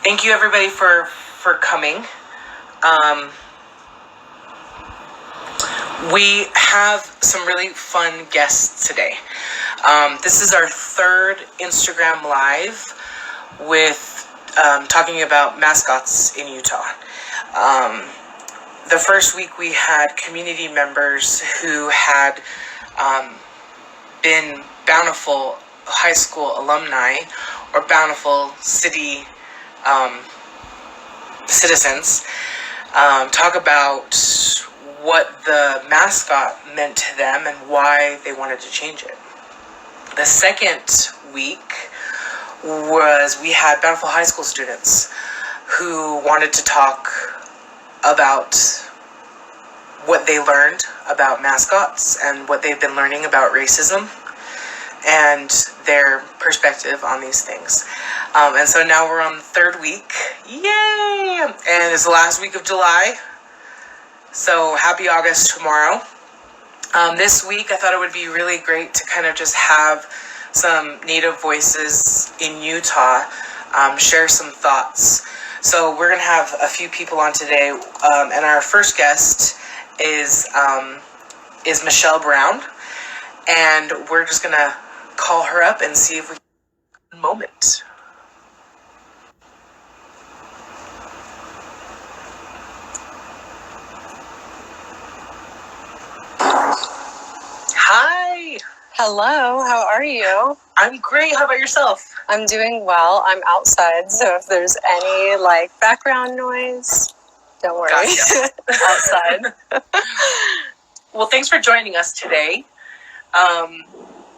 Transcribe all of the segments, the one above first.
Thank you everybody for coming. We have some really fun guests today. This is our third Instagram Live with talking about mascots in Utah. The first week we had community members who had been Bountiful High School alumni or Bountiful City citizens talk about what the mascot meant to them and why they wanted to change it. The second week was we had Bountiful High School students who wanted to talk about what they learned about mascots and what they've been learning about racism and their perspective on these things. And so now we're on the third week. Yay! And it's the last week of July. So happy August tomorrow. This week I thought it would be really great to kind of just have some Native voices in Utah share some thoughts. So we're going to have a few people on today. And our first guest is Michelle Brown. And we're just going to call her up and see if we can moment. Hi. Hello, how are you? I'm great. How about yourself? I'm doing well. I'm outside, so if there's any background noise, don't worry. Gotcha. Outside. Well, thanks for joining us today.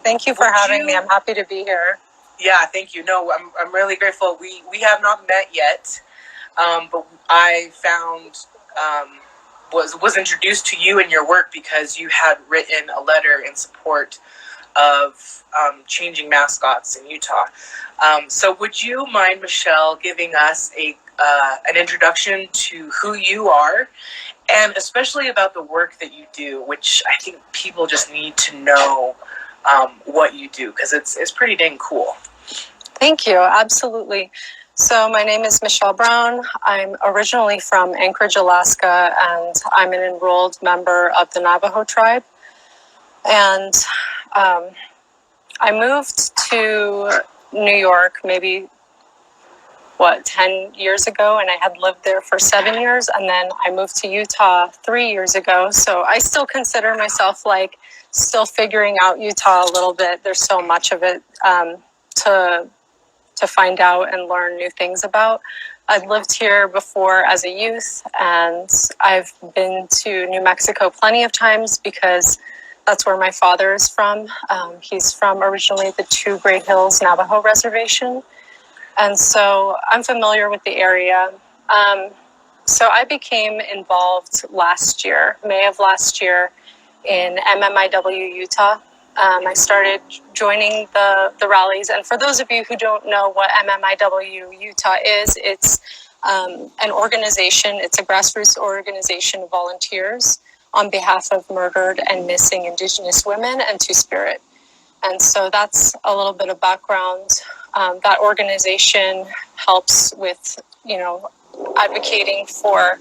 Thank you for having me. I'm happy to be here. Yeah, thank you. No, I'm really grateful. We have not met yet, but I found was introduced to you and your work because you had written a letter in support of changing mascots in Utah. So would you mind, Michelle, giving us an introduction to who you are and especially about the work that you do, which I think people just need to know what you do because it's pretty dang cool. Thank you. Absolutely. So my name is Michelle Brown. I'm originally from Anchorage, Alaska, and I'm an enrolled member of the Navajo tribe. And I moved to New York maybe 10 years ago, and I had lived there for 7 years, and then I moved to Utah 3 years ago. So I still consider myself still figuring out Utah a little bit. There's so much of it to find out and learn new things about. I've lived here before as a youth, and I've been to New Mexico plenty of times because that's where my father is from. He's from originally the Two Great Hills Navajo Reservation. And so I'm familiar with the area. So I became involved last year, May of last year, in MMIW Utah. I started joining the rallies. And for those of you who don't know what MMIW Utah is, it's an organization. It's a grassroots organization of volunteers on behalf of murdered and missing Indigenous women and Two-Spirit. And so that's a little bit of background. That organization helps with, advocating for,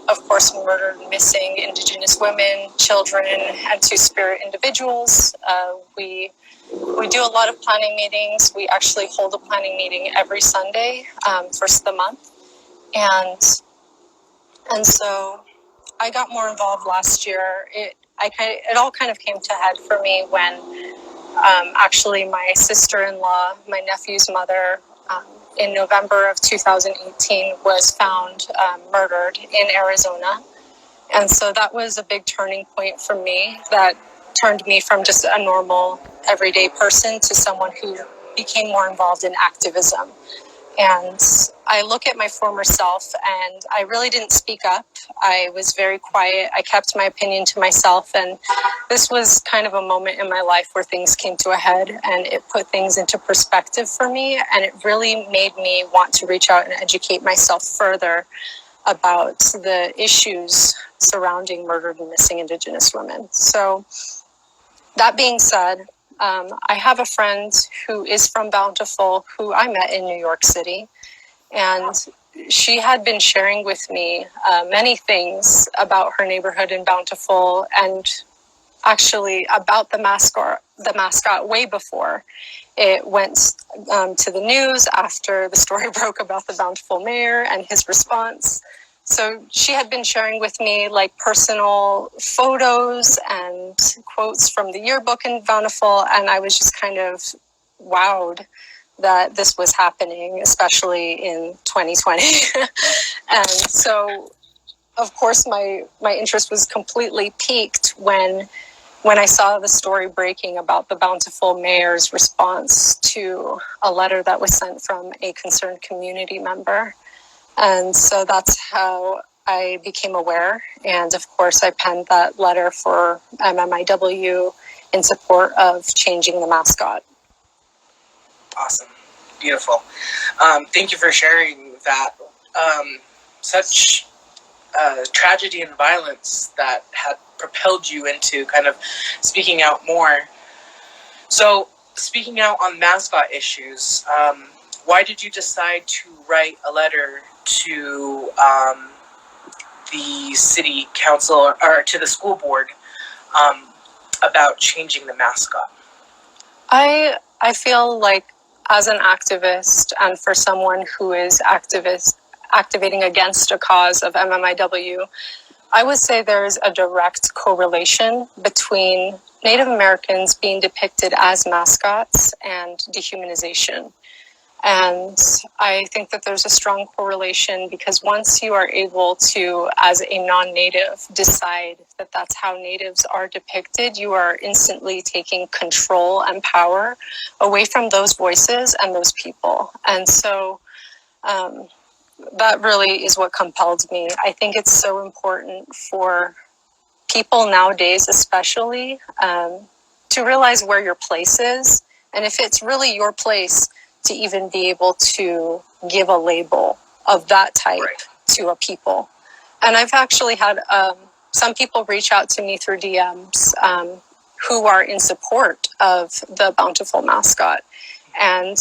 of course, murdered, missing Indigenous women, children, and Two-Spirit individuals. We do a lot of planning meetings. We actually hold a planning meeting every Sunday, first of the month. And so I got more involved last year. It all kind of came to head for me when actually my sister-in-law, my nephew's mother, in November of 2018 was found murdered in Arizona. And so that was a big turning point for me that turned me from just a normal everyday person to someone who became more involved in activism. And I look at my former self and I really didn't speak up. I was very quiet. I kept my opinion to myself. And this was kind of a moment in my life where things came to a head and it put things into perspective for me. And it really made me want to reach out and educate myself further about the issues surrounding murdered and missing Indigenous women. So that being said, I have a friend who is from Bountiful who I met in New York City. And she had been sharing with me many things about her neighborhood in Bountiful, and actually about the mascot way before it went to the news, after the story broke about the Bountiful mayor and his response. So she had been sharing with me like personal photos and quotes from the yearbook in Bountiful, and I was just kind of wowed that this was happening, especially in 2020. And so, of course, my interest was completely piqued when I saw the story breaking about the Bountiful mayor's response to a letter that was sent from a concerned community member. And so that's how I became aware. And of course, I penned that letter for MMIW in support of changing the mascot. Awesome. Beautiful. Thank you for sharing that. Such tragedy and violence that had propelled you into kind of speaking out more. So, speaking out on mascot issues, why did you decide to write a letter to the city council or to the school board about changing the mascot? I feel like, as an activist, and for someone who is activating against a cause of MMIW, I would say there's a direct correlation between Native Americans being depicted as mascots and dehumanization. And I think that there's a strong correlation, because once you are able to, as a non-Native, decide that that's how Natives are depicted, you are instantly taking control and power away from those voices and those people. And so that really is what compelled me. I think it's so important for people nowadays, especially, to realize where your place is, and if it's really your place to even be able to give a label of that type to a people. And I've actually had some people reach out to me through DMs who are in support of the Bountiful mascot. And,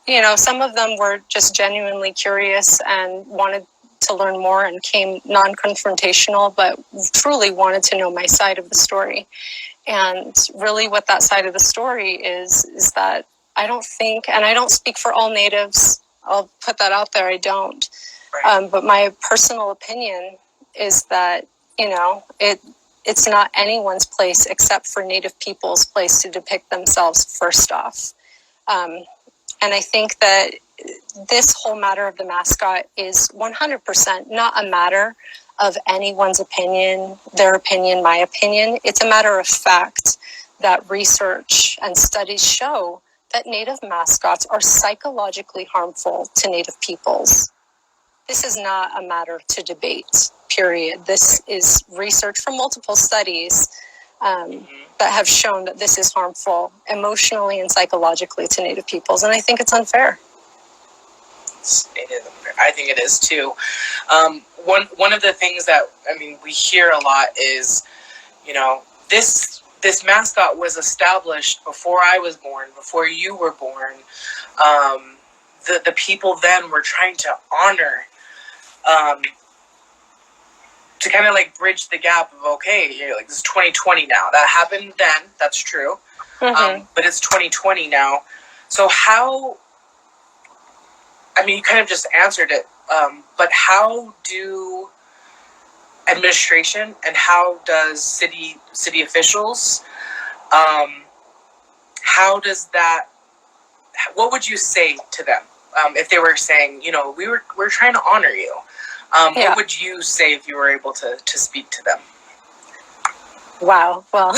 you know, some of them were just genuinely curious and wanted to learn more and came non-confrontational, but truly wanted to know my side of the story. And really what that side of the story is that I don't think, and I don't speak for all Natives, I'll put that out there, I don't. But my personal opinion is that, you know, it's not anyone's place except for Native people's place to depict themselves first off. And I think that this whole matter of the mascot is 100% not a matter of anyone's opinion, their opinion, my opinion. It's a matter of fact that research and studies show that Native mascots are psychologically harmful to Native peoples. This is not a matter to debate, period. This is research from multiple studies that have shown that this is harmful emotionally and psychologically to Native peoples, and I think it's unfair. It is unfair. I think it is too. One of the things that, I mean, we hear a lot is, you know, this mascot was established before I was born, before you were born. The people then were trying to honor, to kind of like bridge the gap of, okay, you're like, this is 2020 now. That happened then, that's true. But it's 2020 now. So how, I mean, you kind of just answered it, but how do administration and how does city officials, how does that, what would you say to them if they were saying, you know, we're trying to honor you? What would you say if you were able to speak to them? Wow, well,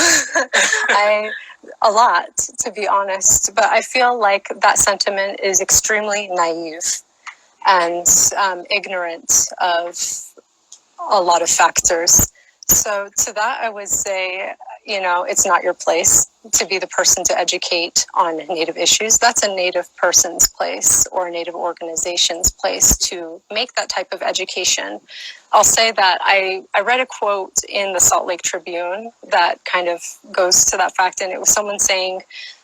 a lot, to be honest, but I feel like that sentiment is extremely naive and ignorant of a lot of factors. So to that, I would say, you know, it's not your place to be the person to educate on Native issues. That's a Native person's place or a Native organization's place to make that type of education. I'll say that I read a quote in the Salt Lake Tribune that kind of goes to that fact, and it was someone saying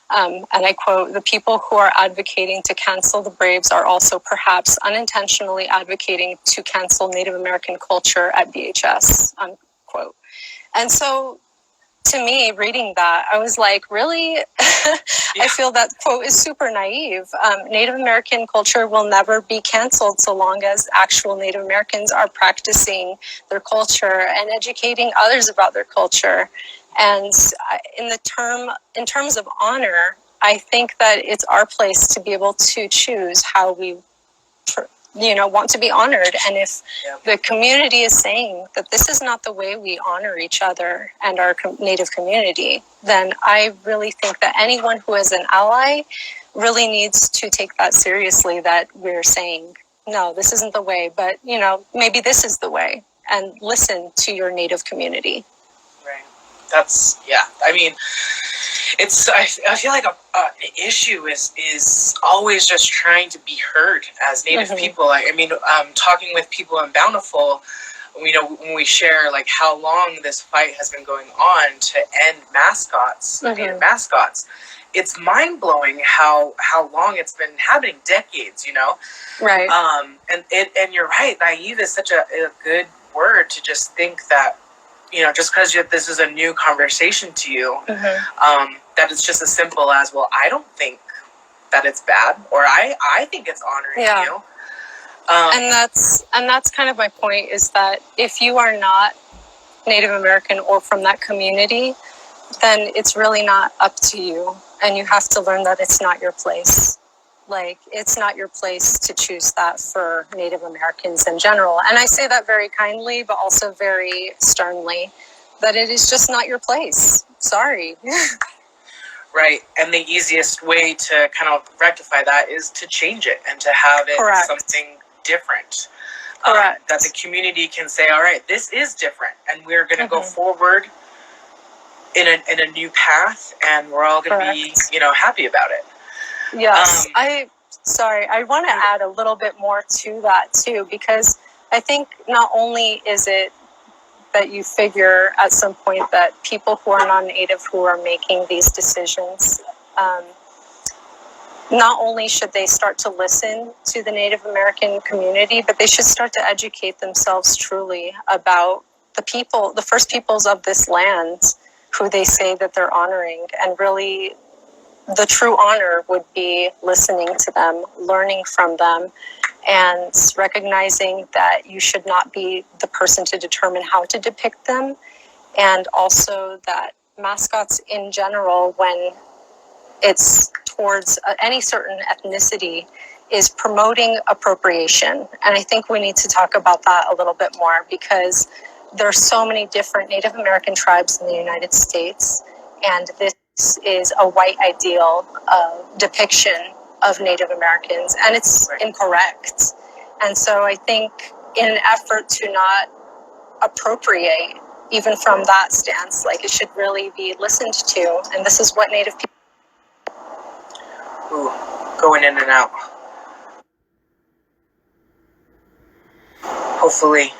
And I quote, "The people who are advocating to cancel the Braves are also perhaps unintentionally advocating to cancel Native American culture at BHS," unquote. And so to me, reading that, I was like, really? I feel that quote is super naive. Native American culture will never be canceled so long as actual Native Americans are practicing their culture and educating others about their culture. And in terms of honor, I think that it's our place to be able to choose how we want to be honored. And if the community is saying that this is not the way we honor each other and our Native community, then I really think that anyone who is an ally really needs to take that seriously, that we're saying, no, this isn't the way, but maybe this is the way, and listen to your Native community. Right. That's, I mean, I feel like an issue is always just trying to be heard as Native people. I mean, talking with people in Bountiful, when we share like how long this fight has been going on to end mascots, Native mascots, it's mind blowing how long it's been happening, decades, Right. And you're right, naive is such a good word to just think that, just because this is a new conversation to you, that it's just as simple as, well, I don't think that it's bad, or I think it's honoring you. And that's kind of my point, is that if you are not Native American or from that community, then it's really not up to you. And you have to learn that it's not your place. Like, it's not your place to choose that for Native Americans in general. And I say that very kindly, but also very sternly, that it is just not your place. Sorry. Right. And the easiest way to kind of rectify that is to change it and to have it something different. That the community can say, all right, this is different, and we're going to go forward in a new path, and we're all going to be, happy about it. Yes. I want to add a little bit more to that too, because I think not only is it that you figure at some point that people who are non-Native who are making these decisions, not only should they start to listen to the Native American community, but they should start to educate themselves truly about the first peoples of this land, who they say that they're honoring. And really, the true honor would be listening to them, learning from them, and recognizing that you should not be the person to determine how to depict them. And also that mascots in general, when it's towards any certain ethnicity, is promoting appropriation. And I think we need to talk about that a little bit more, because there are so many different Native American tribes in the United States, and this is a white ideal depiction of Native Americans, and it's incorrect. And so I think in an effort to not appropriate, even from that stance, like, it should really be listened to. And this is what Native people... Ooh, going in and out. Hopefully.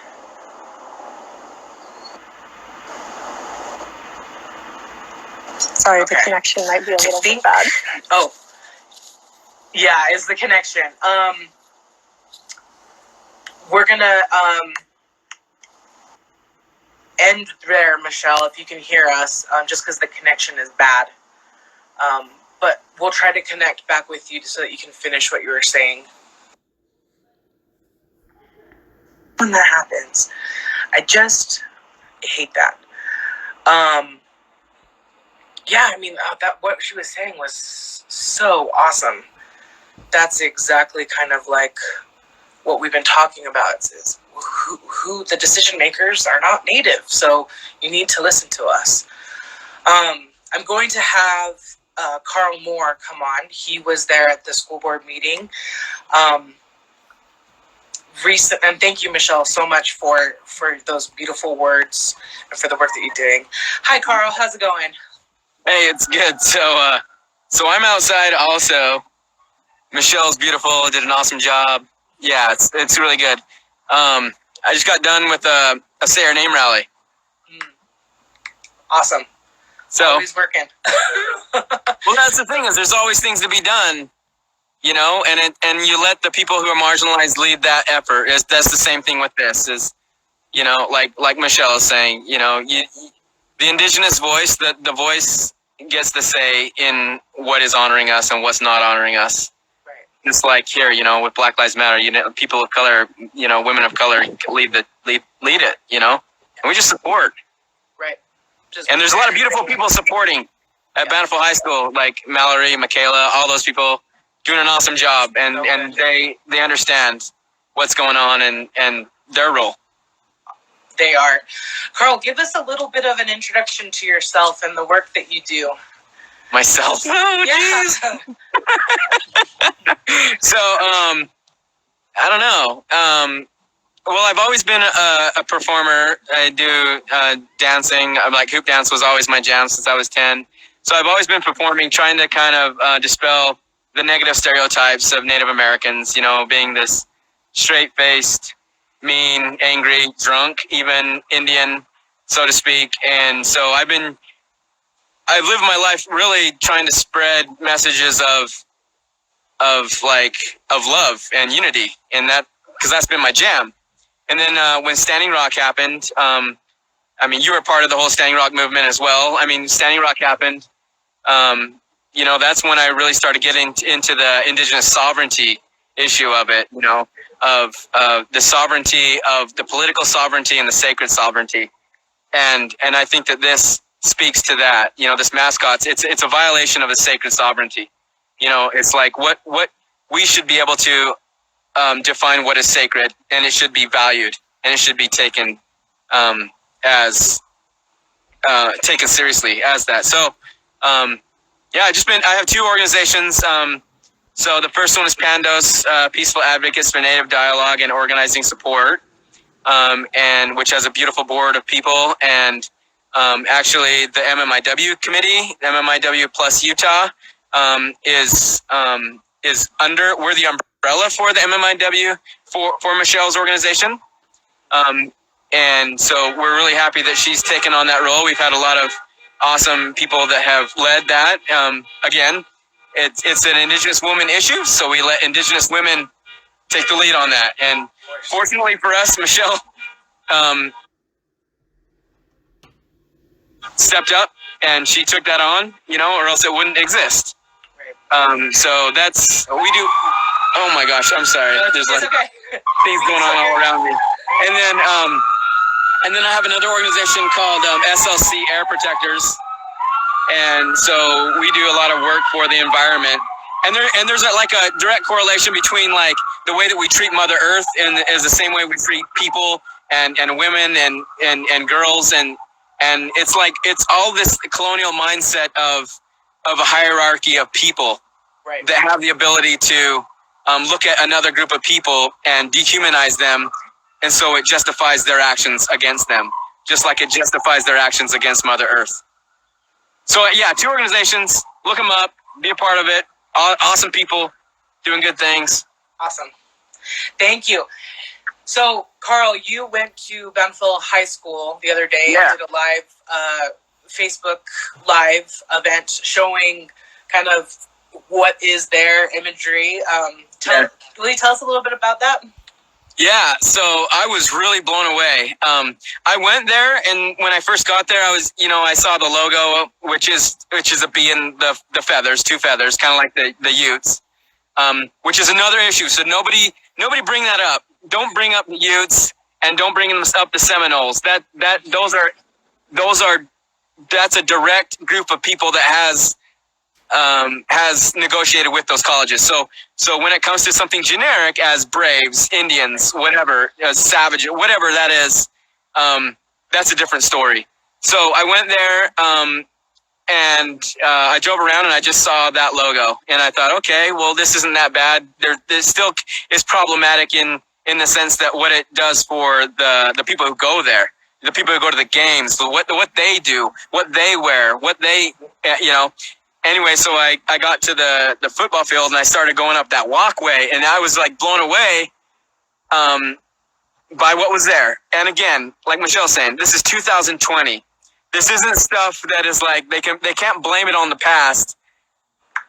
Sorry, the connection might be a little bit bad. Oh, yeah, it's the connection. We're gonna end there, Michelle, if you can hear us, just because the connection is bad. But we'll try to connect back with you so that you can finish what you were saying. When that happens, I just hate that. Yeah, I mean, what she was saying was so awesome. That's exactly kind of like what we've been talking about. Is who the decision makers are not Native, so you need to listen to us. I'm going to have Carl Moore come on. He was there at the school board meeting. And thank you, Michelle, so much for those beautiful words and for the work that you're doing. Hi, Carl. How's it going? Hey, it's good. So I'm outside also. Michelle's beautiful. Did an awesome job. Yeah, it's really good. I just got done with a Say Our Name rally. Awesome. So always working. well, that's the thing is there's always things to be done, you know, and you let the people who are marginalized lead that effort. That's the same thing with this is, you know, like Michelle is saying, you know, the indigenous voice, the voice gets to say in what is honoring us and what's not honoring us. Right. Just like here, you know, with Black Lives Matter, you know, people of color, you know, women of color lead it, you know, and we just support. Right. And there's a lot of beautiful people supporting at Bountiful High School, like Mallory, Michaela, all those people doing an awesome job, and they understand what's going on and their role. They are. Carl, give us a little bit of an introduction to yourself and the work that you do. Myself? Oh, yeah. So, I don't know. Well, I've always been a performer. I do dancing. Like hoop dance was always my jam since I was 10. So I've always been performing, trying to kind of dispel the negative stereotypes of Native Americans, you know, being this straight-faced, mean, angry, drunk, even Indian, so to speak. And so I've lived my life really trying to spread messages of love and unity, and that, because that's been my jam. And then when Standing Rock happened, I mean, you were part of the whole Standing Rock movement as well. I mean, Standing Rock happened. You know, that's when I really started getting into the indigenous sovereignty issue of it, you know, of the sovereignty, of the political sovereignty and the sacred sovereignty. And I think that this speaks to that, you know, this mascots, it's a violation of the sacred sovereignty. You know, it's like what we should be able to define what is sacred, and it should be valued, and it should be taken taken seriously as that. So, yeah, I have two organizations. So the first one is PANDOS, Peaceful Advocates for Native Dialogue and Organizing Support, and which has a beautiful board of people. And actually, the MMIW committee, MMIW plus Utah, is under. We're the umbrella for the MMIW for Michelle's organization. And so we're really happy that she's taken on that role. We've had a lot of awesome people that have led that. Again, it's an Indigenous woman issue, so we let Indigenous women take the lead on that. And fortunately for us, Michelle stepped up and she took that on, you know, or else it wouldn't exist. So that's, we do, oh my gosh, I'm sorry. There's like things going on all around me. And then I have another organization called SLC Air Protectors. And so we do a lot of work for the environment. And there's like a direct correlation between like the way that we treat Mother Earth and is the same way we treat people and women and girls. And it's like, it's all this colonial mindset of a hierarchy of people that have the ability to look at another group of people and dehumanize them. And so it justifies their actions against them, just like it justifies their actions against Mother Earth. So yeah, two organizations, look them up, be a part of it. Awesome people doing good things. Awesome. Thank you. So, Carl, you went to Bountiful High School the other day and did a live Facebook Live event showing kind of what is their imagery. Will you tell us a little bit about that? Yeah, so I was really blown away. I went there, and when I first got there, I saw the logo, which is a bee and the feathers, two feathers, kind of like the Utes, which is another issue. So nobody bring that up. Don't bring up the Utes, and don't bring up the Seminoles. That's a direct group of people that has negotiated with those colleges. So when it comes to something generic as Braves, Indians, whatever, Savage, whatever that is, that's a different story. So I went there and I drove around and I just saw that logo and I thought, okay, well, this isn't that bad. There still is problematic in the sense that what it does for the people who go there, the people who go to the games, what they do, what they wear, what they, Anyway, so I got to the football field and I started going up that walkway and I was like blown away by what was there. And again, like Michelle's saying, this is 2020. This isn't stuff that is like they can't blame it on the past.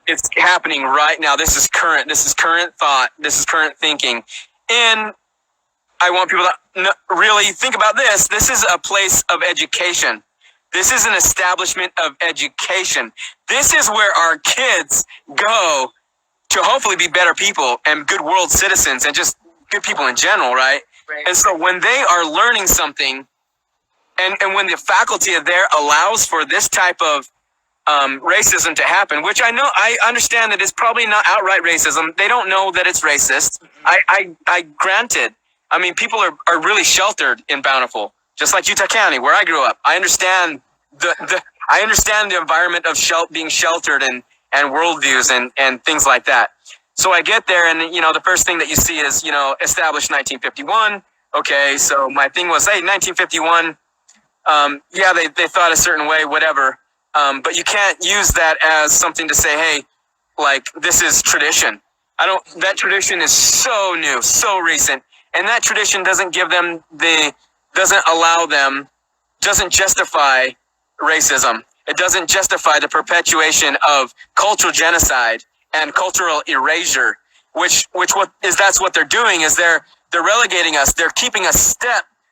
It's happening right now. This is current. This is current thought. This is current thinking. And I want people to really think about this. This is a place of education. This is an establishment of education. This is where our kids go to hopefully be better people and good world citizens and just good people in general, right? And so when they are learning something, and when the faculty there allows for this type of racism to happen, which I understand that it's probably not outright racism. They don't know that it's racist. I granted. I mean, people are really sheltered in Bountiful, just like Utah County, where I grew up. I understand the environment of being sheltered and worldviews and things like that. So I get there, and the first thing that you see is established 1951. Okay, so my thing was, hey, 1951. Yeah, they thought a certain way, whatever. But you can't use that as something to say, hey, like, this is tradition. That tradition is so new, so recent. And that tradition doesn't justify racism. It doesn't justify the perpetuation of cultural genocide and cultural erasure, that's what they're doing, is they're relegating us. They're keeping us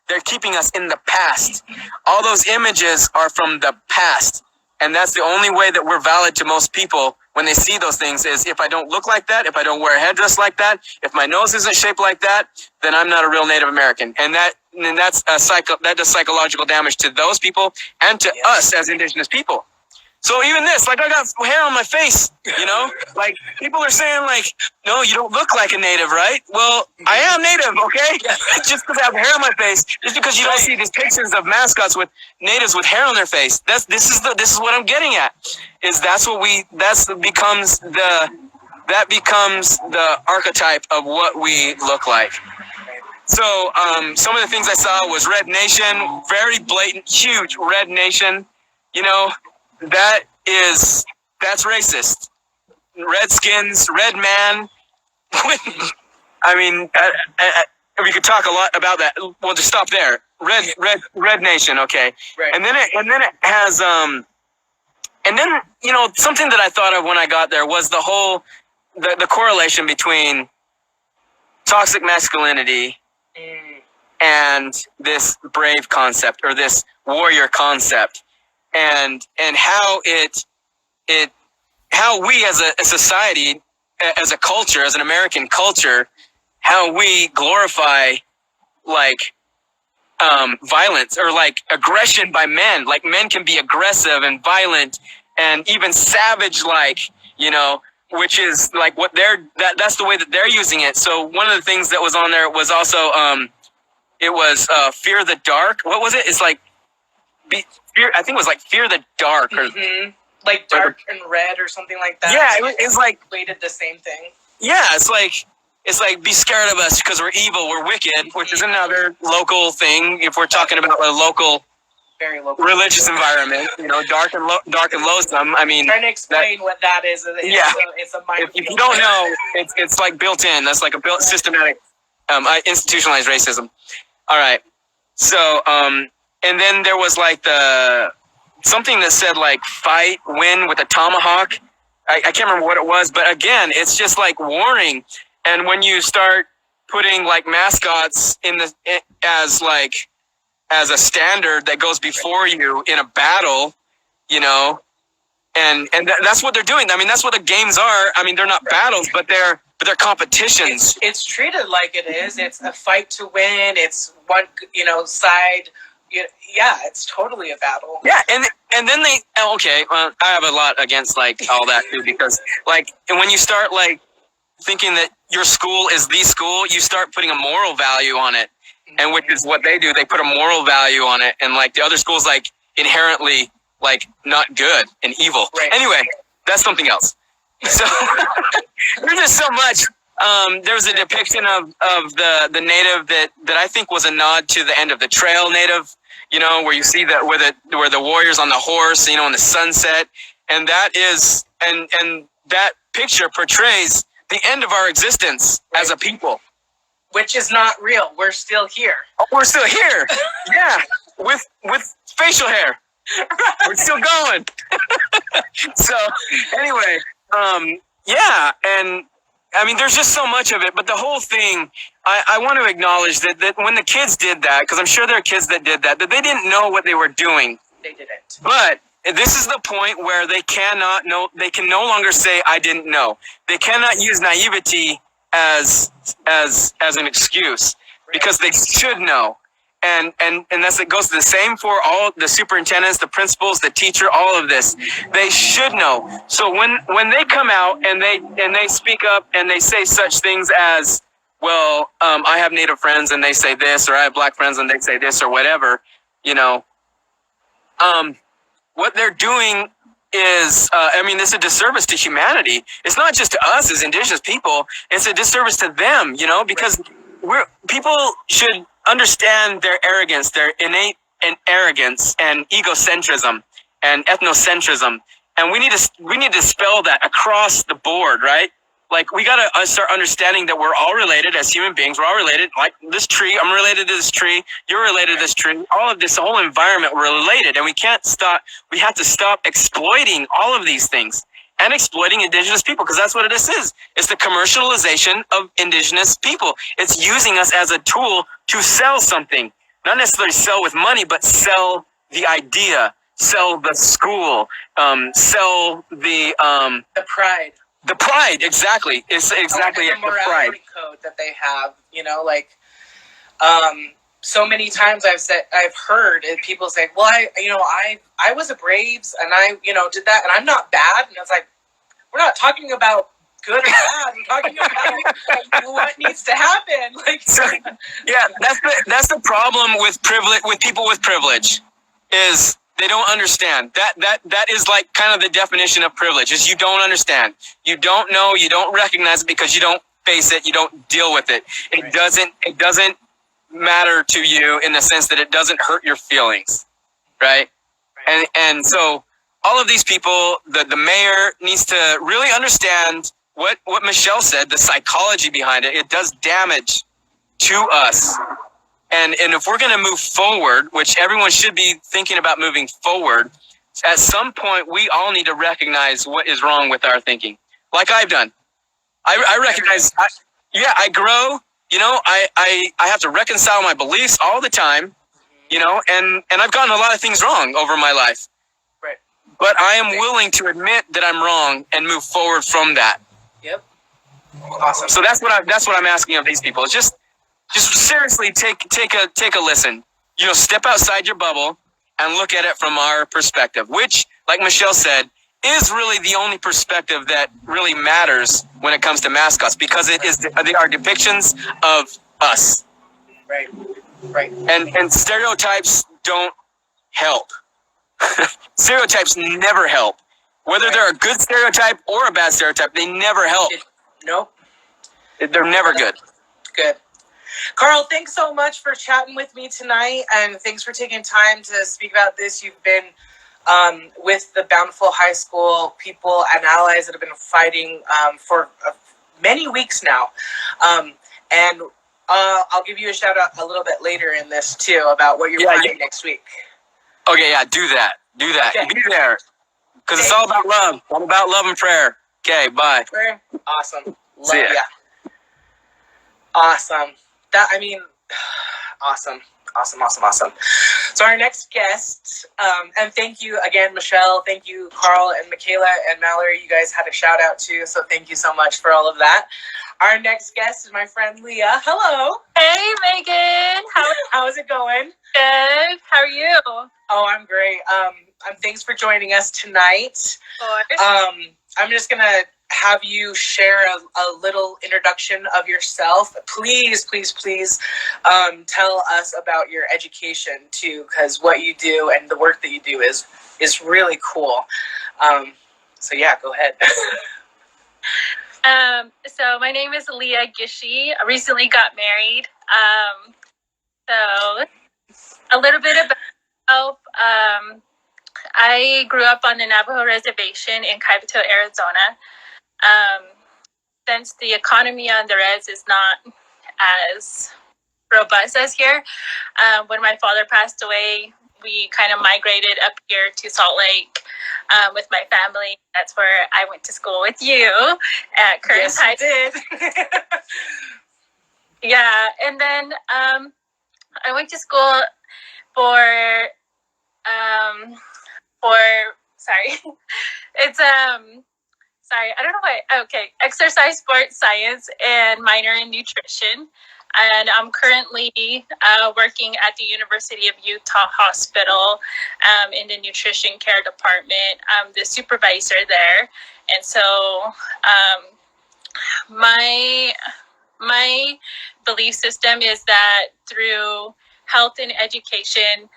They're keeping us in the past. All those images are from the past. And that's the only way that we're valid to most people when they see those things, is if I don't look like that, if I don't wear a headdress like that, if my nose isn't shaped like that, then I'm not a real Native American. And that does psychological damage to those people and to us as Indigenous people. So even this, like, I got hair on my face, like, people are saying, like, no, you don't look like a Native, right? Well, I am Native, okay? Just because I have hair on my face, just because you don't see these pictures of mascots with Natives with hair on their face. This is what I'm getting at, is that becomes the archetype of what we look like. So some of the things I saw was Red Nation, very blatant, huge Red Nation, that's racist. Redskins, red man. I mean, we could talk a lot about that. We'll just stop there. Red Nation, okay. Right. And then it has something that I thought of when I got there was the correlation between toxic masculinity and this brave concept, or this warrior concept. And how how we as a society, as a culture, as an American culture, how we glorify like violence or like aggression by men. Like, men can be aggressive and violent and even savage, like, which is like what that's the way that they're using it. So one of the things that was on there was also it was Fear the Dark. What was it? It's like I think it was like Fear the Dark, or like dark and red or something like that. Yeah, it's like we did the same thing. Yeah, it's like be scared of us because we're evil, we're wicked, which is another local thing. If we're talking about a very local religious environment, dark and loathsome. I mean, trying to explain what that is. It's a mind. If you don't know, it's like built in. That's like a systematic, institutionalized racism. All right, so and then there was like something that said like fight, win with a tomahawk. I can't remember what it was, but again, it's just like warning. And when you start putting like mascots as a standard that goes before you in a battle, and that's what they're doing. I mean, that's what the games are. I mean, they're not battles, but they're competitions. It's treated like it is. It's a fight to win. It's one, side. Yeah, it's totally a battle. Yeah, and then I have a lot against like all that too, because like, and when you start like thinking that your school is the school, you start putting a moral value on it, and which is what they do. They put a moral value on it, and like the other school's like inherently like not good and evil. Right. Anyway, that's something else. So there's just so much. There was a depiction of the Native that I think was a nod to the end of the Trail Native, where you see that where the warriors on the horse, in the sunset, and that is and that picture portrays the end of our existence as a people, which is not real. We're still here. Oh, we're still here. Yeah, with facial hair. We're still going. So anyway, yeah, and I mean, there's just so much of it, but the whole thing, I want to acknowledge that when the kids did that, because I'm sure there are kids that did that they didn't know what they were doing. They didn't. But this is the point where they can no longer say, I didn't know. They cannot use naivety as an excuse, because they should know. And that's, it goes the same for all the superintendents, the principals, the teacher, all of this. They should know. So when they come out and they speak up and they say such things as, well, I have Native friends and they say this, or I have Black friends and they say this, or whatever, what they're doing is, this is a disservice to humanity. It's not just to us as Indigenous people. It's a disservice to them, because people should understand their arrogance, their innate arrogance and egocentrism and ethnocentrism, and we need to spell that across the board, right? Like, we gotta start understanding that we're all related as human beings. We're all related. Like this tree, I'm related to this tree. You're related to this tree. All of this, the whole environment, we're related, and we can't stop. We have to stop exploiting all of these things and exploiting Indigenous people, because that's what this is. It's the commercialization of Indigenous people. It's using us as a tool to sell something, not necessarily sell with money, but sell the idea, sell the school, sell the pride. The pride, exactly. It's exactly the morality code that they have. So many times I've heard people say, "Well, I was a Braves and I did that and I'm not bad." And it's like, we're not talking about good or bad. We're talking about what needs to happen. Yeah, that's the problem with privilege, with people with privilege, is they don't understand. That is like kind of the definition of privilege, is you don't understand. You don't know, you don't recognize it because you don't face it, you don't deal with it. It doesn't matter to you in the sense that it doesn't hurt your feelings, right? And so all of these people, the mayor needs to really understand what Michelle said, the psychology behind it. It does damage to us. And if we're going to move forward, which everyone should be thinking about moving forward, at some point we all need to recognize what is wrong with our thinking, like I've done. I recognize, I grow, I have to reconcile my beliefs all the time, and I've gotten a lot of things wrong over my life. Right. But I am willing to admit that I'm wrong and move forward from that. Yep. Awesome. So that's what I'm asking of these people. It's just seriously take a listen. Step outside your bubble and look at it from our perspective, which, like Michelle said, is really the only perspective that really matters when it comes to mascots, because they are depictions of us. Right. Right. And stereotypes don't help. Stereotypes never help. Whether they're a good stereotype or a bad stereotype, they never help. Nope. They're never good. Good. Carl, thanks so much for chatting with me tonight, and thanks for taking time to speak about this. You've been with the Bountiful High School people and allies that have been fighting for many weeks now. And I'll give you a shout out a little bit later in this too about what you're planning next week. Okay, yeah, do that. Okay. Be there. Because it's all about love. All about love and prayer. Okay, bye. Awesome. Love ya. Awesome. Awesome. So our next guest, and thank you again, Michelle. Thank you, Carl and Michaela and Mallory. You guys had a shout out too, so thank you so much for all of that. Our next guest is my friend Leah. Hello. Hey, Megan. How's it going? Good. How are you? Oh, I'm great. Thanks for joining us tonight. Of course. I'm just gonna have you share a little introduction of yourself. Please tell us about your education too, because what you do and the work that you do is really cool. So yeah, go ahead. So my name is Leah Gishie. I recently got married. So a little bit about myself. I grew up on the Navajo reservation in Kaibito, Arizona. Since the economy on the res is not as robust as here, when my father passed away, we kind of migrated up here to Salt Lake with my family. That's where I went to school with you at Curtis High. Did. Yeah, and then I went to school for sorry, it's sorry, I don't know why. Okay, exercise, sports science, and minor in nutrition. And I'm currently working at the University of Utah Hospital in the nutrition care department. I'm the supervisor there, and so my belief system is that through health and education,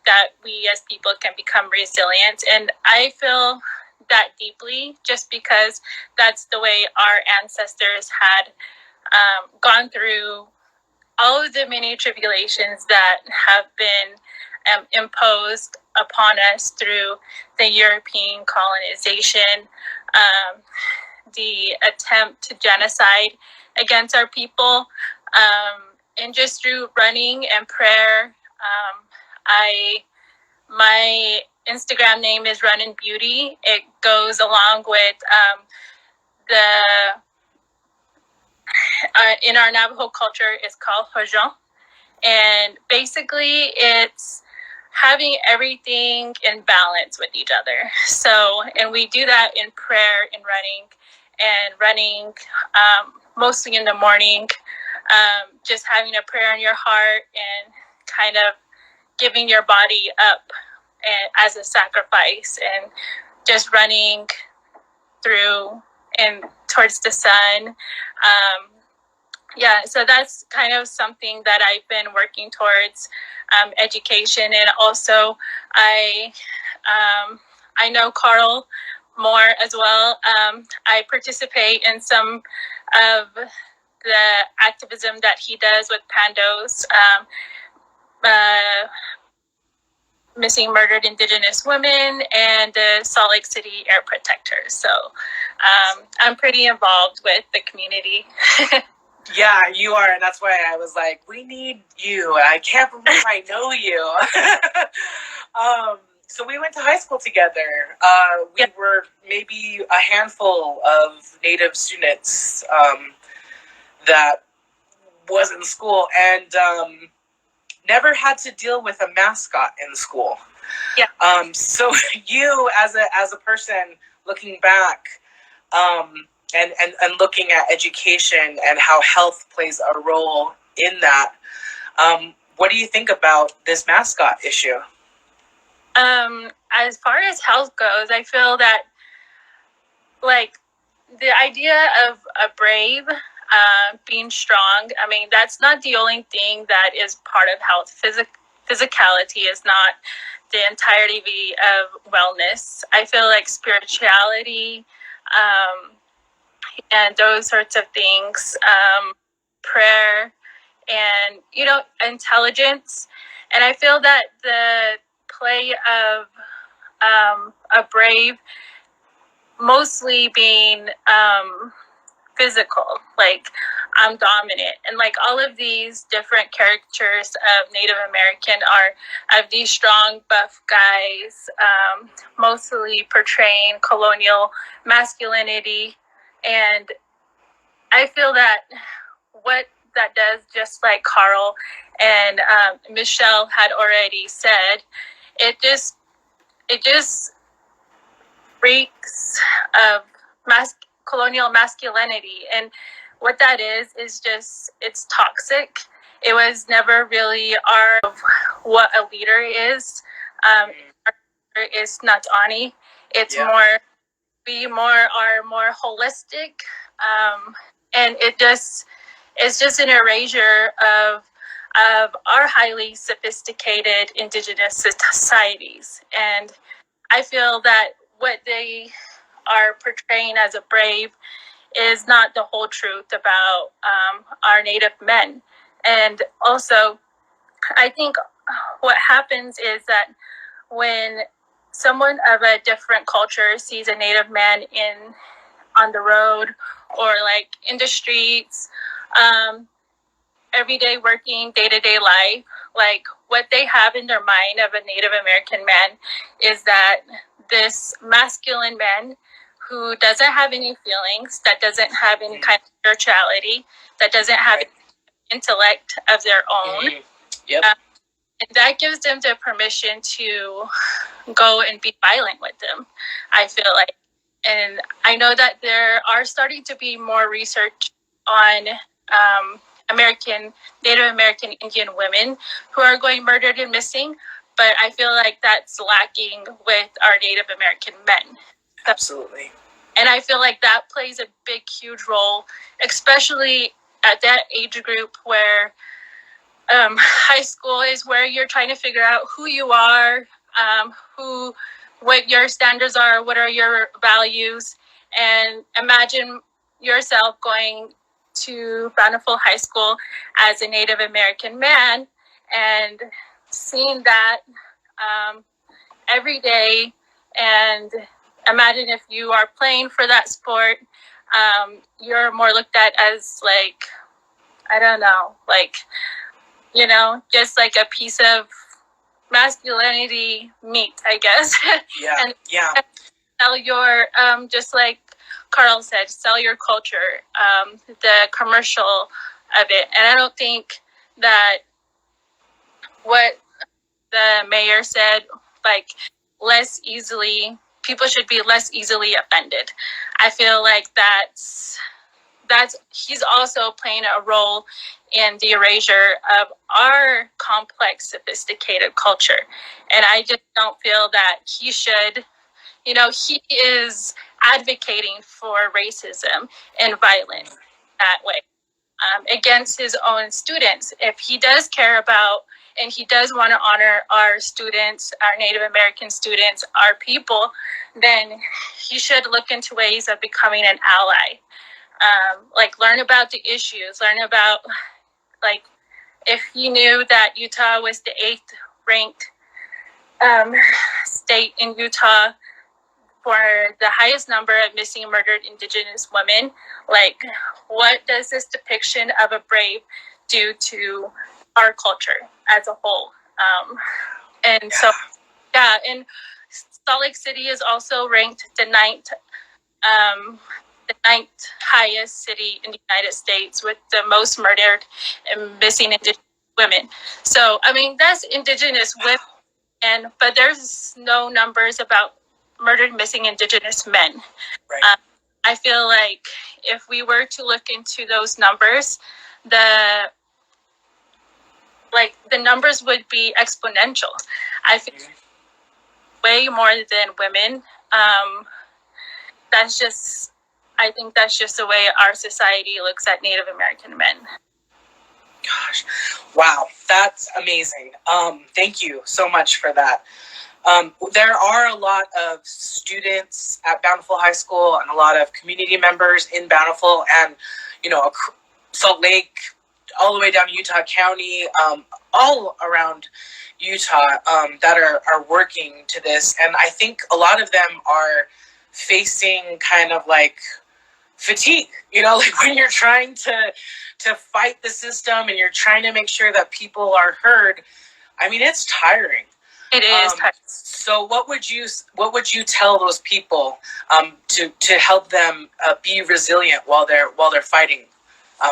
that we as people can become resilient. And I feel that deeply just because that's the way our ancestors had gone through all of the many tribulations that have been imposed upon us through the European colonization, the attempt to genocide against our people, and just through running and prayer. My Instagram name is Run in Beauty. It goes along with in our Navajo culture, it's called Hojon. And basically it's having everything in balance with each other. So, and we do that in prayer, in running mostly in the morning, just having a prayer in your heart and kind of giving your body up as a sacrifice and just running through and towards the sun. Yeah, so that's kind of something that I've been working towards, education. And also I know Carl more as well. I participate in some of the activism that he does with Pandos, missing murdered Indigenous women, and the Salt Lake City Air Protectors. So I'm pretty involved with the community. Yeah, you are, and that's why I was like, we need you. I can't believe I know you. So we went to high school together. We were maybe a handful of Native students that was in school, and never had to deal with a mascot in school. Yeah. So you, as a person looking back, and looking at education and how health plays a role in that, what do you think about this mascot issue? As far as health goes, I feel that like the idea of a brave, being strong, I mean, that's not the only thing that is part of health. Physicality is not the entirety of wellness. I feel like spirituality, and those sorts of things, prayer, and intelligence. And I feel that the play of a brave mostly being physical, like I'm dominant, and like all of these different characters of Native American are of these strong buff guys, mostly portraying colonial masculinity. And I feel that what that does, just like Carl and Michelle had already said, it just reeks of colonial masculinity. And what that is just, it's toxic. It was never really what a leader is. Our leader is not Ani. It's more holistic. And it's just an erasure of our highly sophisticated indigenous societies. And I feel that what they are portraying as a brave is not the whole truth about our Native men. And also, I think what happens is that when someone of a different culture sees a Native man on the road or like in the streets, everyday working day-to-day life, like what they have in their mind of a Native American man is that this masculine man who doesn't have any feelings, that doesn't have any kind of spirituality, that doesn't have intellect of their own. Yep. And that gives them the permission to go and be violent with them, I feel like. And I know that there are starting to be more research on Native American Indian women who are going murdered and missing, but I feel like that's lacking with our Native American men. Absolutely. And I feel like that plays a big, huge role, especially at that age group where high school is where you're trying to figure out who you are, what your standards are, what are your values, and imagine yourself going to Bountiful High School as a Native American man and seeing that every day, and imagine if you are playing for that sport, you're more looked at as like, I don't know, like, you know, just like a piece of masculinity meat, I guess. Yeah. And yeah. sell your, just like Carl said, sell your culture, the commercial of it. And I don't think that what the mayor said, like, people should be less easily offended. I feel like he's also playing a role in the erasure of our complex, sophisticated culture. And I just don't feel that he should, he is advocating for racism and violence that way against his own students. If he does care about and he does want to honor our students, our Native American students, our people, then he should look into ways of becoming an ally. Like learn about the issues, learn about, like, if he knew that Utah was the 8th ranked state in Utah for the highest number of missing and murdered Indigenous women, like, what does this depiction of a brave do to our culture as a whole? And Salt Lake City is also ranked the ninth highest city in the United States with the most murdered and missing Indigenous women. So, I mean, that's Indigenous women, but there's no numbers about murdered, missing Indigenous men. Right. I feel like if we were to look into those numbers, the numbers would be exponential. I feel way more than women. I think that's just the way our society looks at Native American men. Gosh, wow, that's amazing. Thank you so much for that. There are a lot of students at Bountiful High School and a lot of community members in Bountiful and, Salt Lake, all the way down Utah County, all around Utah that are working to this. And I think a lot of them are facing kind of like fatigue, like when you're trying to fight the system and you're trying to make sure that people are heard. I mean, it's tiring. It is. So what would you tell those people to help them be resilient while they're fighting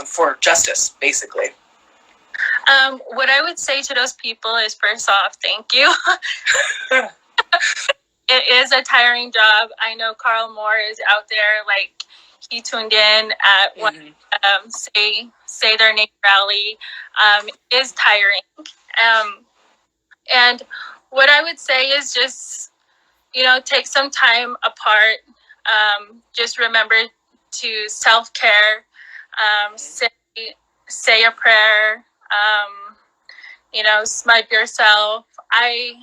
for justice, basically? What I would say to those people is, first off, thank you. It is a tiring job. I know Carl Moore is out there, like, he tuned in at one say their name rally. It is tiring. And what I would say is just, take some time apart. Just remember to self-care. Say a prayer. Smudge yourself. I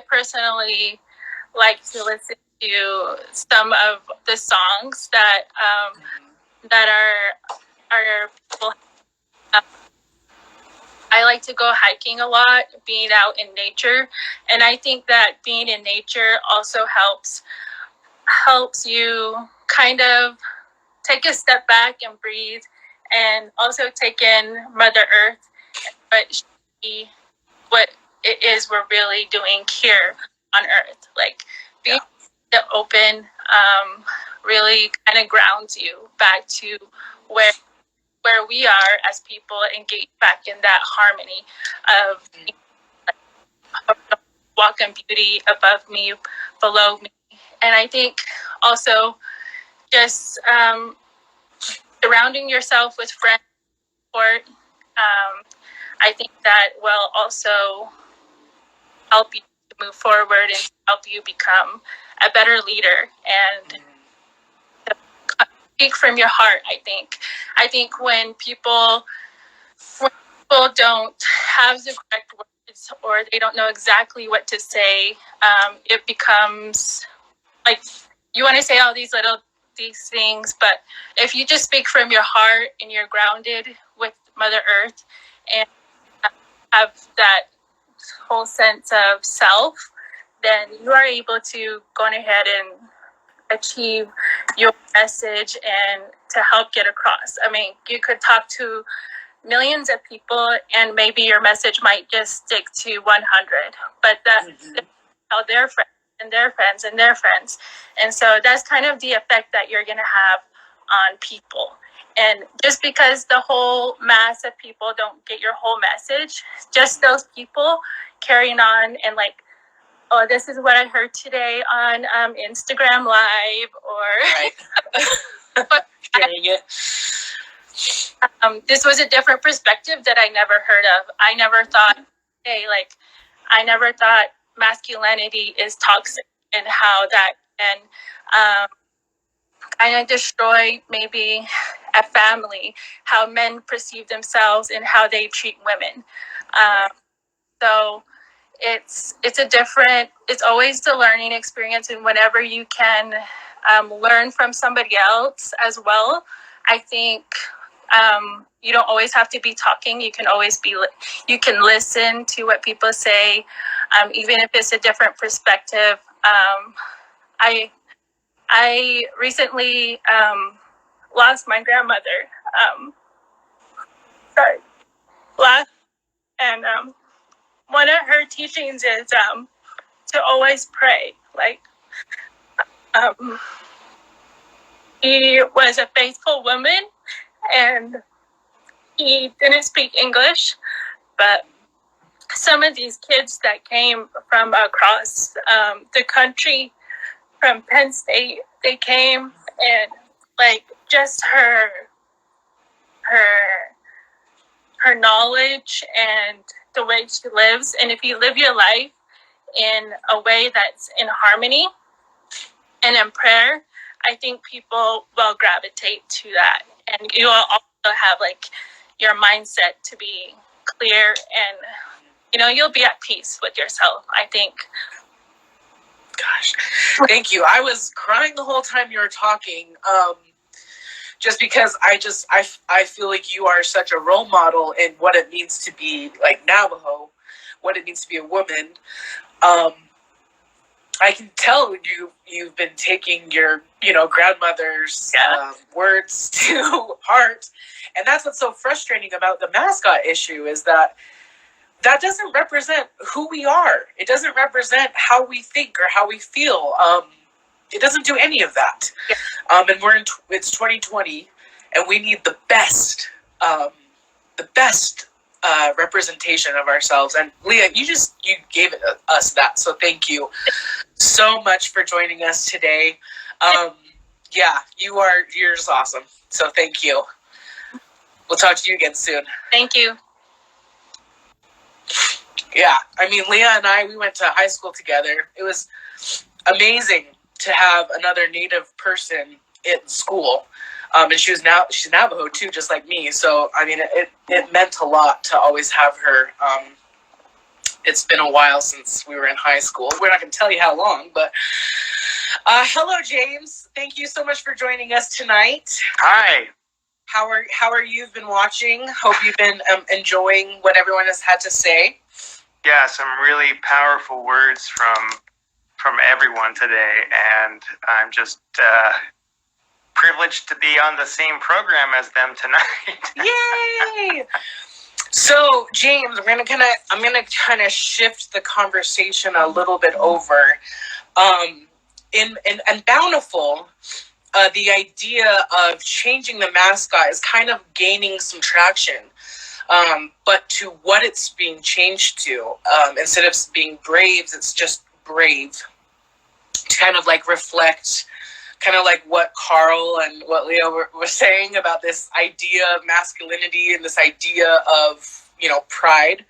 personally like to listen to some of the songs that are people. I like to go hiking a lot, being out in nature, and I think that being in nature also helps you kind of take a step back and breathe and also take in Mother Earth and what it is we're really doing here on Earth. Like being open really kind of grounds you back to where we are as people, and get back in that harmony of walk in beauty above me, below me. And I think also just surrounding yourself with friends support, I think that will also help you to move forward and help you become a better leader and speak from your heart. I think when people don't have the correct words, or they don't know exactly what to say, it becomes like you want to say all these things, but if you just speak from your heart and you're grounded with Mother Earth and have that whole sense of self, then you are able to go on ahead and achieve your message and to help get across. I mean, you could talk to millions of people and maybe your message might just stick to 100, but that's how their friends and their friends and their friends. And so that's kind of the effect that you're going to have on people. And just because the whole mass of people don't get your whole message, just those people carrying on and like, oh, this is what I heard today on Instagram Live, or Sharing it. This was a different perspective that I never heard of. I never thought, I never thought masculinity is toxic, and how that can kind of destroy maybe a family, how men perceive themselves and how they treat women. So it's always the learning experience, and whenever you can learn from somebody else as well, I think you don't always have to be talking. You can you can listen to what people say, even if it's a different perspective. I recently lost my grandmother. And one of her teachings is to always pray. Like, he was a faithful woman, and he didn't speak English, but some of these kids that came from across the country, from Penn State, they came, and like just her knowledge and the way she lives. And if you live your life in a way that's in harmony and in prayer, I think people will gravitate to that. And you will also have like your mindset to be clear, and you'll be at peace with yourself, I think. Gosh, thank you. I was crying the whole time you were talking, just because I feel like you are such a role model in what it means to be like Navajo, what it means to be a woman. I can tell you've been taking your grandmother's words to heart, and that's what's so frustrating about the mascot issue, is that doesn't represent who we are. It doesn't represent how we think or how we feel. It doesn't do any of that. And it's 2020, and we need the best representation of ourselves. And Leah, you gave us that, so thank you so much for joining us today. You're just awesome. So thank you. We'll talk to you again soon. Thank you. Yeah, I mean, Leah and we went to high school together. It was amazing to have another Native person in school. And she's Navajo too, just like me. So, I mean, it meant a lot to always have her. It's been a while since we were in high school. We're not going to tell you how long, but hello, James. Thank you so much for joining us tonight. Hi. How are you? Been watching? Hope you've been enjoying what everyone has had to say. Yeah, some really powerful words from everyone today, and I'm just privileged to be on the same program as them tonight. Yay! So, James, I'm gonna kind of shift the conversation a little bit over. In Bountiful, the idea of changing the mascot is kind of gaining some traction. But to what it's being changed to, instead of being Braves, it's just Brave. To kind of like reflect, kind of like what Carl and what Leah were saying about this idea of masculinity and this idea of, pride.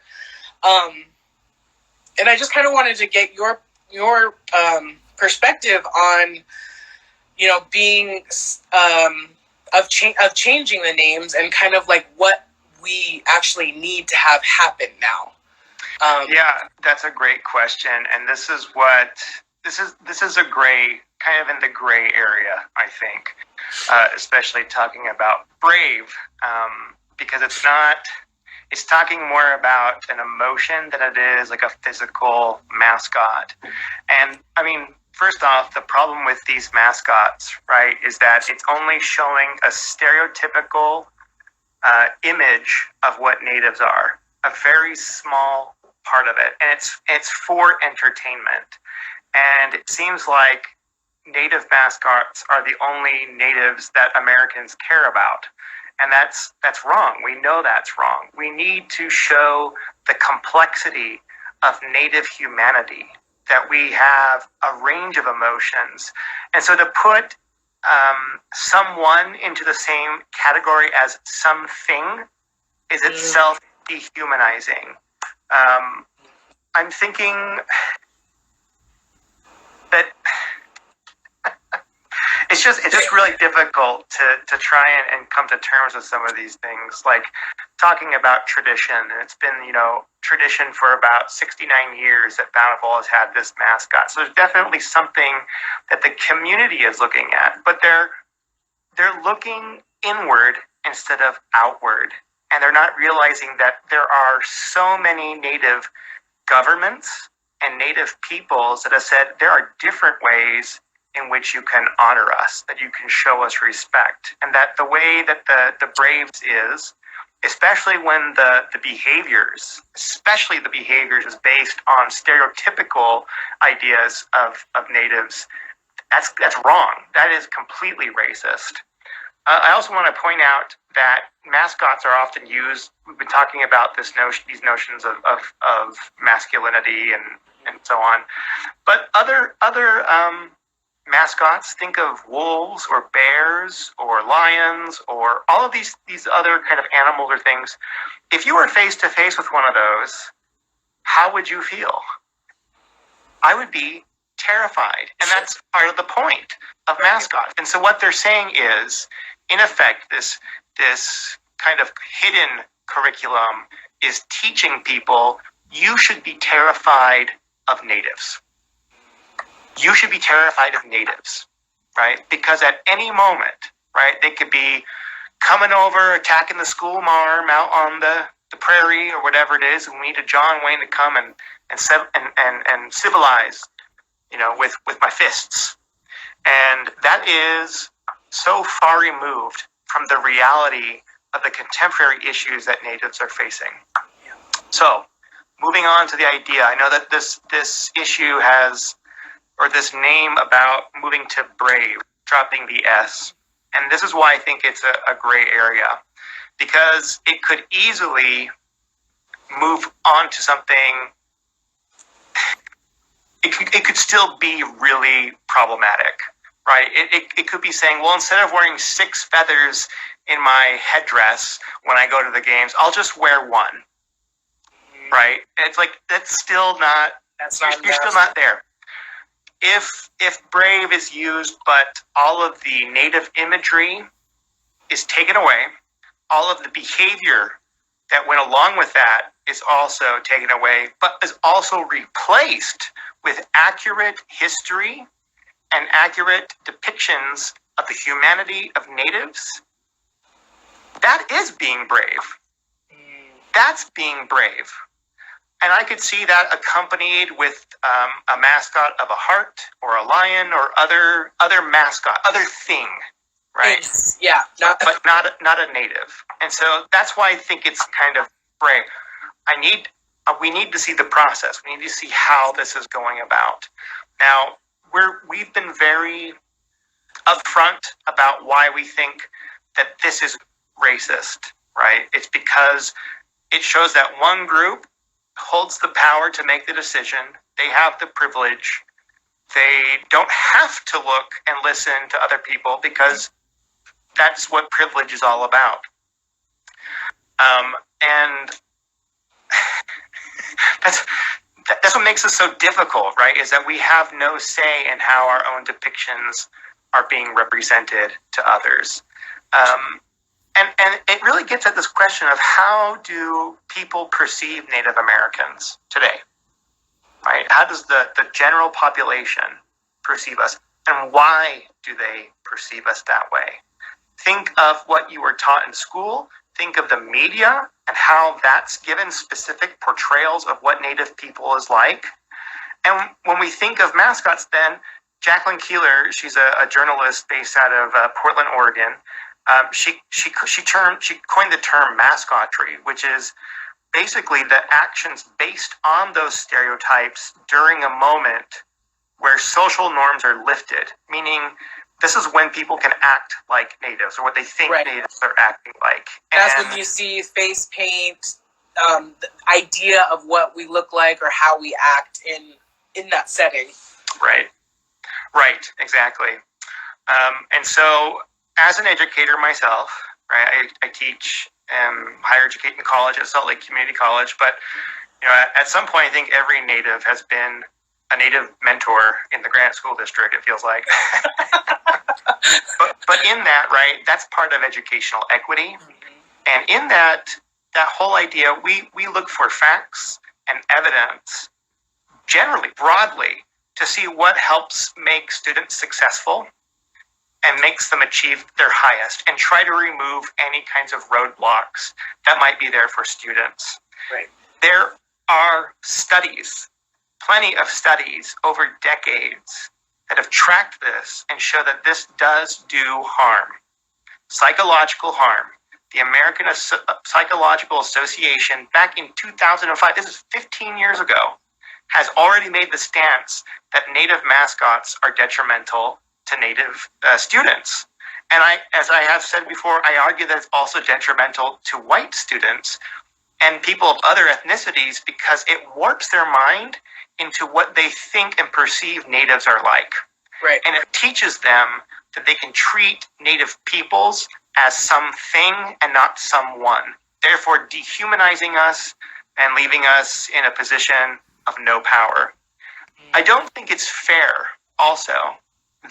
And I just kind of wanted to get your perspective on, being of changing the names and kind of like what we actually need to have happen now. Yeah, that's a great question, and this is a gray, kind of in the gray area, I think, especially talking about Brave, because it's talking more about an emotion than it is like a physical mascot. And I mean, first off, the problem with these mascots, right, is that it's only showing a stereotypical image of what natives are, a very small part of it, and it's for entertainment. And it seems like native mascots are the only natives that Americans care about, and that's wrong. We know that's wrong. We need to show the complexity of native humanity, that we have a range of emotions, and so to put someone into the same category as something is itself dehumanizing. I'm thinking that it's just really difficult to try and come to terms with some of these things, like talking about tradition. And it's been, tradition for about 69 years that Bountiful has had this mascot. So there's definitely something that the community is looking at, but they're looking inward instead of outward. And they're not realizing that there are so many native governments and native peoples that have said there are different ways in which you can honor us, that you can show us respect. And that the way that the Braves is, especially when the behaviors is based on stereotypical ideas of natives, that's wrong. That is completely racist. I also want to point out that mascots are often used. We've been talking about these notions of masculinity and so on, but other mascots, think of wolves or bears or lions or all of these other kind of animals or things. If you were face to face with one of those, how would you feel? I would be terrified, and that's part of the point of mascots. And so what they're saying is, in effect, this kind of hidden curriculum is teaching people you should be terrified of natives. You should be terrified of natives, right? Because at any moment, right, they could be coming over, attacking the school marm out on the prairie or whatever it is, and we need a John Wayne to come and civilize, with my fists. And that is so far removed from the reality of the contemporary issues that natives are facing. So, moving on to the idea, I know that this issue has, or this name about moving to Brave, dropping the S. And this is why I think it's a gray area, because it could easily move on to something, it could still be really problematic, right? It could be saying, well, instead of wearing 6 feathers in my headdress when I go to the games, I'll just wear 1, right? And it's like, you're still not there. If Brave is used, but all of the native imagery is taken away, all of the behavior that went along with that is also taken away, but is also replaced with accurate history and accurate depictions of the humanity of natives, that is being brave. That's being brave. And I could see that accompanied with a mascot of a hart or a lion or other mascot, other thing, right? Yeah, but not a native. And so that's why I think it's kind of brave. We need to see the process. We need to see how this is going about. Now, we've been very upfront about why we think that this is racist, right? It's because it shows that one group holds the power to make the decision. They have the privilege. They don't have to look and listen to other people because that's what privilege is all about. And that's what makes it so difficult, right? Is that we have no say in how our own depictions are being represented to others. And it really gets at this question of how do people perceive Native Americans today, right? How does the general population perceive us, and why do they perceive us that way? Think of what you were taught in school. Think of the media and how that's given specific portrayals of what Native people is like. And when we think of mascots, then Jacqueline Keeler, she's a journalist based out of Portland, Oregon. She coined the term mascotry, which is basically the actions based on those stereotypes during a moment where social norms are lifted, meaning this is when people can act like natives, or what they think natives are acting like. That's when you see face paint, the idea of what we look like or how we act in that setting. Right, exactly. And so, as an educator myself, right, I teach higher education college at Salt Lake Community College, but at some point, I think every native has been a native mentor in the Granite School District, it feels like. but in that, right, that's part of educational equity. And in that whole idea, we look for facts and evidence, generally, broadly, to see what helps make students successful and makes them achieve their highest, and try to remove any kinds of roadblocks that might be there for students. Right. There are studies, plenty of studies over decades that have tracked this and show that this does do harm, psychological harm. The American Psychological Association, back in 2005, this is 15 years ago, has already made the stance that Native mascots are detrimental to Native students. And as I have said before, I argue that it's also detrimental to white students and people of other ethnicities because it warps their mind into what they think and perceive natives are like. Right. And it teaches them that they can treat Native peoples as something and not someone, therefore dehumanizing us and leaving us in a position of no power. I don't think it's fair also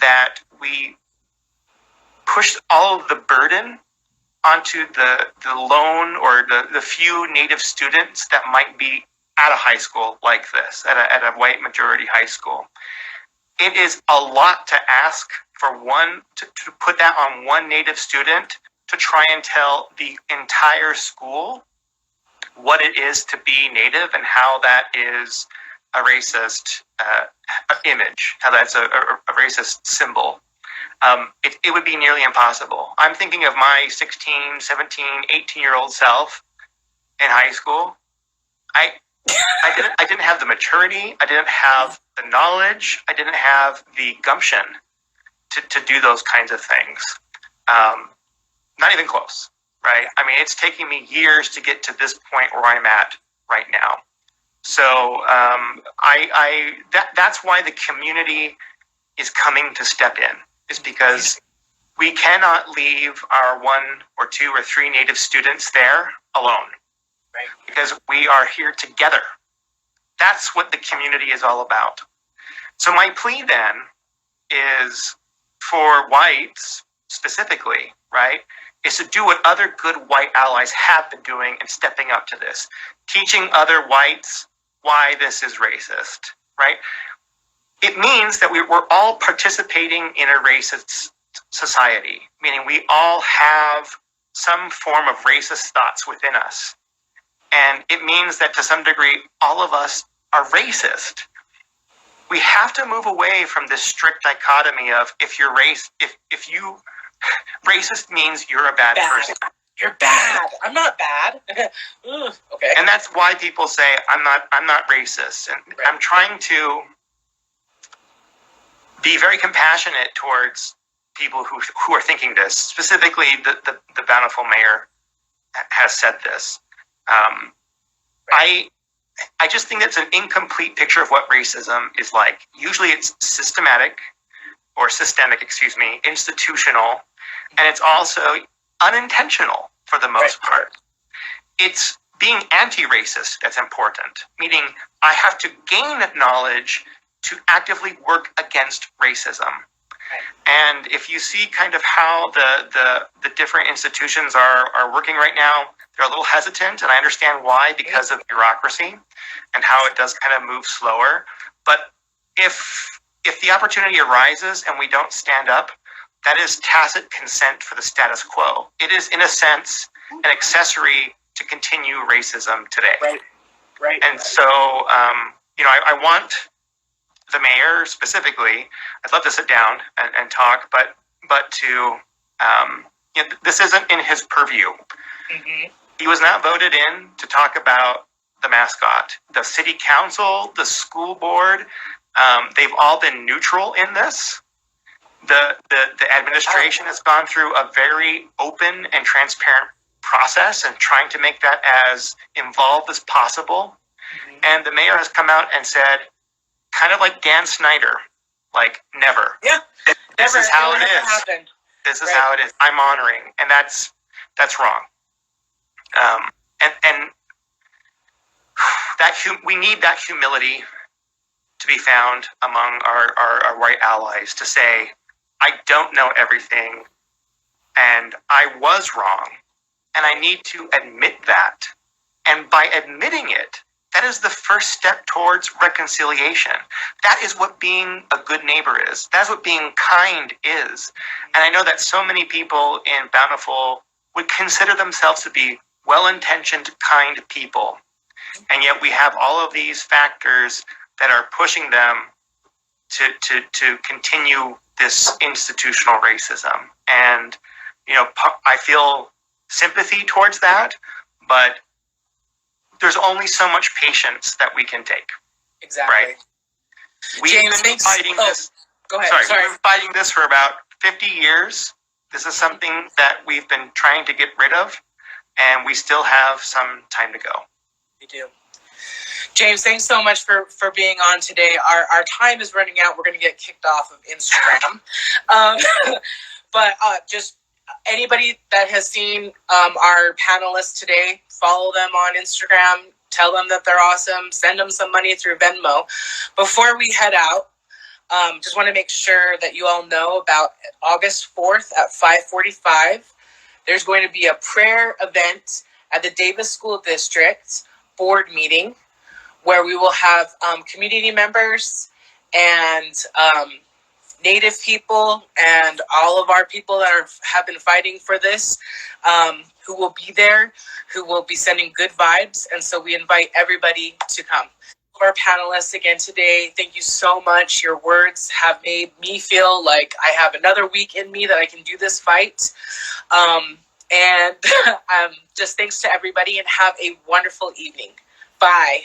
that we push all of the burden onto the lone or the few Native students that might be at a high school like this, at a white majority high school. It is a lot to ask for one to put that on one Native student to try and tell the entire school what it is to be Native and how that is a racist image, how that's a racist symbol. It would be nearly impossible. I'm thinking of my 16, 17, 18-year-old self in high school. I didn't have the maturity. I didn't have the knowledge. I didn't have the gumption to do those kinds of things. Not even close, right? I mean, it's taking me years to get to this point where I'm at right now. So that's why the community is coming to step in, is because we cannot leave our 1 or 2 or 3 Native students there alone. Right. Because we are here together. That's what the community is all about. So my plea then is for whites specifically, right, is to do what other good white allies have been doing and stepping up to this, teaching other whites why this is racist, right? It means that we're all participating in a racist society, meaning we all have some form of racist thoughts within us. And it means that to some degree, all of us are racist. We have to move away from this strict dichotomy of if you Racist means you're a bad person. You're bad. I'm not bad. Okay. And that's why people say I'm not racist. And Right. I'm trying to be very compassionate towards people who are thinking this. Specifically, the bountiful mayor has said this. I just think that's an incomplete picture of what racism is like. Usually it's systemic, institutional, and it's also unintentional for the most part. It's being anti-racist that's important, meaning I have to gain knowledge to actively work against racism. And if you see kind of how the different institutions are working right now, they're a little hesitant, and I understand why, because of bureaucracy and how it does kind of move slower. But if the opportunity arises and we don't stand up, that is tacit consent for the status quo. It is, in a sense, an accessory to continue racism today. Right. And so, I want the mayor specifically, I'd love to sit down and talk, but to, this isn't in his purview. Mm-hmm. He was not voted in to talk about the mascot. The city council, the school board, they've all been neutral in this. The administration has gone through a very open and transparent process and trying to make that as involved as possible. Mm-hmm. And the mayor has come out and said, kind of like Dan Snyder, like never. Yeah. This is how it is. Happened. This is how it is. I'm honoring, and that's wrong. And that we need that humility to be found among our white allies to say, I don't know everything, and I was wrong, and I need to admit that. And by admitting it, that is the first step towards reconciliation. That is what being a good neighbor is. That's what being kind is. And I know that so many people in Bountiful would consider themselves to be well-intentioned, kind people. And yet we have all of these factors that are pushing them to continue this institutional racism. And, I feel sympathy towards that, but there's only so much patience that we can take. Exactly. Right? We've been fighting this. Go ahead. Sorry. We've been fighting this for about 50 years. This is something that we've been trying to get rid of, and we still have some time to go. We do. James, thanks so much for being on today. Our time is running out. We're going to get kicked off of Instagram. But just anybody that has seen our panelists today, follow them on Instagram, tell them that they're awesome, send them some money through Venmo. Before we head out, just want to make sure that you all know about August 4th at 5:45. There's going to be a prayer event at the Davis School District board meeting where we will have community members and Native people and all of our people that have been fighting for this, who will be there, who will be sending good vibes. And so we invite everybody to come. Our panelists again today, thank you so much. Your words have made me feel like I have another week in me that I can do this fight. And just thanks to everybody and have a wonderful evening. Bye.